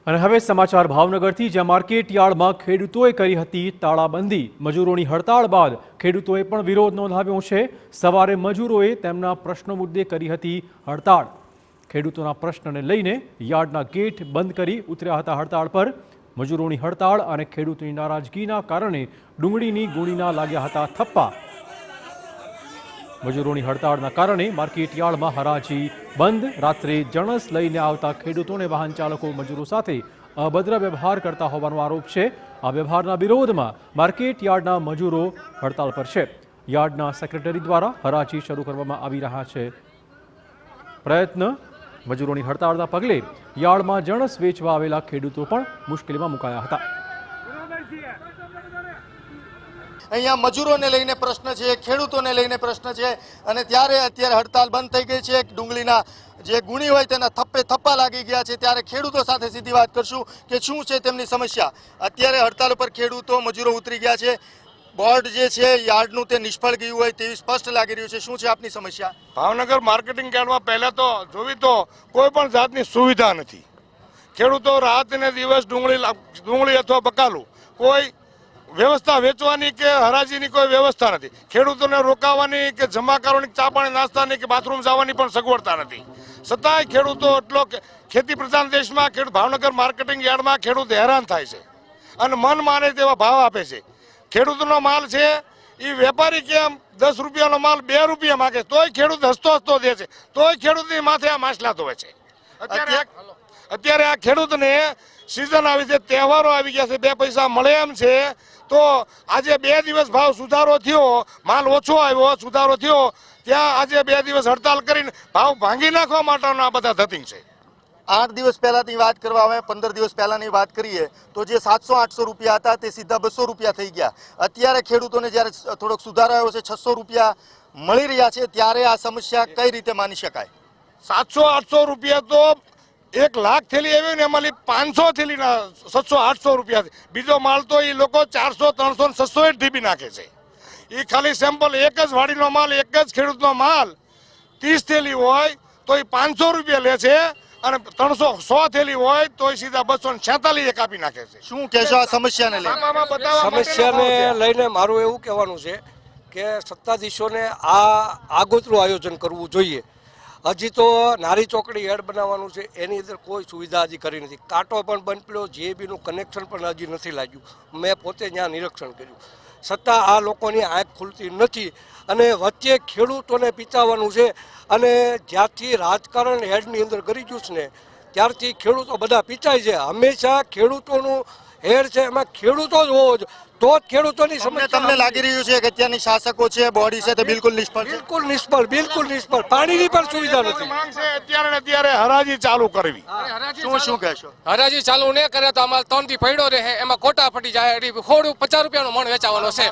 અને હવે સમાચાર ભાવનગરથી, જ્યાં માર્કેટ યાર્ડમાં ખેડૂતોએ કરી હતી તાળાબંધી। મજૂરોની હડતાળ બાદ ખેડૂતોએ પણ વિરોધ નોંધાવ્યો છે। સવારે મજૂરોએ તેમના પ્રશ્નો મુદ્દે કરી હતી હડતાળ। ખેડૂતોના પ્રશ્નને લઈને યાર્ડના ગેટ બંધ કરી ઉતર્યા હતા હડતાળ પર। મજૂરોની હડતાળ અને ખેડૂતોની નારાજગીના કારણે ડુંગળીની ગુણીના લાગ્યા હતા થપ્પા। મજૂરોની હડતાળના કારણે માર્કેટ યાર્ડમાં હરાજી બંધ। રાત્રે જણસ લઈને આવતા ખેડૂતોને વાહન ચાલકો મજૂરો સાથે અભદ્ર વ્યવહાર કરતા હોવાનો આરોપ છે। આ વ્યવહારના વિરોધમાં માર્કેટ યાર્ડના મજૂરો હડતાળ પર છે। યાર્ડના સેક્રેટરી દ્વારા હરાજી શરૂ કરવામાં આવી રહ્યા છે પ્રયત્ન। મજૂરોની હડતાળના પગલે યાર્ડમાં જણસ વેચવા આવેલા ખેડૂતો પણ મુશ્કેલીમાં મુકાયા હતા। અહીંયા મજૂરોને લઈને પ્રશ્ન છે, ખેડૂતોને લઈને પ્રશ્ન છે અને ત્યારે અત્યારે હડતાલ બંધ થઈ ગઈ છે। ડુંગળીના જે ગુણી હોય તેના થપ્પા લાગી ગયા છે। ત્યારે ખેડૂતો સાથે સીધી વાત કરશું કે શું છે તેમની સમસ્યા। અત્યારે હડતાલ ઉપર ખેડૂતો મજૂરો ઉતરી ગયા છે। બોર્ડ જે છે યાર્ડનું તે નિષ્ફળ ગયું હોય તેવી સ્પષ્ટ લાગી રહ્યું છે। શું છે આપની સમસ્યા? ભાવનગર માર્કેટિંગ યાર્ડમાં પહેલા તો જોવી તો કોઈ પણ જાતની સુવિધા નથી। ખેડૂતો રાત ને દિવસ ડુંગળી અથવા બકાલું કોઈ વ્યવસ્થા વેચવાની કે હરાજીની કોઈ વ્યવસ્થા નથી। ખેડૂતોને રોકાવાની કે જમા કરવાની, ચા પાણી નાસ્તાની કે બાથરૂમ જવાની પણ સગવડતા નથી। છતાંય ખેડૂતો એટલો ખેતી પ્રધાન દેશમાં ભાવનગર માર્કેટિંગ યાર્ડમાં ખેડૂત હેરાન થાય છે અને મન માને તેવા ભાવ આપે છે। ખેડૂતનો માલ છે એ વેપારી કેમ 10 રૂપિયાનો માલ 2 રૂપિયા માગે તોય ખેડૂત હસતો દે છે, તોય ખેડૂતની માથે આ માછલા ધોવે છે। અત્યારે આ ખેડૂતને સિઝન આવી છે, તહેવારો આવી ગયા છે, 2 પૈસા મળે એમ છે તો આજે 2 દિવસ ભાવ સુધારો થયો, માલ ઓછો આવ્યો, સુધારો થયો, ત્યાં આજે 2 દિવસ હડતાલ કરીને ભાવ ભાંગી નાખવા માટેના બધા ધતિંગ છે। 8 દિવસ પહેલાની વાત કરવા આવે, 15 દિવસ પહેલાની વાત કરીએ તો જે 700-800 રૂપિયા હતા તે સીધા 200 રૂપિયા થઈ ગયા। અત્યારે ખેડૂતોને જ્યારે થોડોક સુધારો આવ્યો છે, 600 રૂપિયા મળી રહ્યા છે, ત્યારે આ સમસ્યા કઈ રીતે માની શકાય? 700-800 રૂપિયા તો 1 લાખ થેલી આવી ને એમાં 500 થેલીના 700-800 રૂપિયા છે। બીજો માલ તો એ લોકો 400-300 600 ઢીબી નાખે છે। એ ખાલી સેમ્પલ એક જ વાડીનો માલ, એક જ ખેડૂતનો માલ 30 થેલી હોય તો એ 500 રૂપિયા લે છે અને 300 થેલી હોય તો એ સીધા 246 કાપી નાખે છે। શું કહેશો આ સમસ્યાને લઈને? સમસ્યાને લઈને મારું એવું કહેવાનું છે કે સત્તાધીશોને આ આગોતરું આયોજન કરવું જોઈએ। હજી તો નારી ચોકડી હેડ બનાવવાનું છે, એની અંદર કોઈ સુવિધા હજી કરી નથી। કાંટો પણ બંધ પડ્યો, જીએબીનું કનેક્શન પણ હજી નથી લાગ્યું। મેં પોતે ત્યાં નિરીક્ષણ કર્યું, છતાં આ લોકોની આંખ ખુલતી નથી અને વચ્ચે ખેડૂતોને પીચાવવાનું છે। અને જ્યારથી રાજકારણ હેડની અંદર કરી ગયું છે ને ત્યારથી ખેડૂતો બધા પીચાય છે। હંમેશા ખેડૂતોનું હેડ છે, એમાં ખેડૂતો જ હોવો જોઈએ તો જ ખેડૂતોની સમસ્યા। તમને લાગી રહ્યું છે કે અત્યારની શાસકો છે, બોડી છે તે બિલકુલ નિષ્ફળ છે? બિલકુલ નિષ્ફળ। પાણીની પણ સુવિધા નથી। અત્યારે હરાજી ચાલુ કરવી। શું કહેશો? હરાજી ચાલુ ન કરે તો અમારે 3 થી પડ્યો રહે, એમાં કોટા ફટી જાય। 50 રૂપિયાનો મણ વેચાવાનો છે।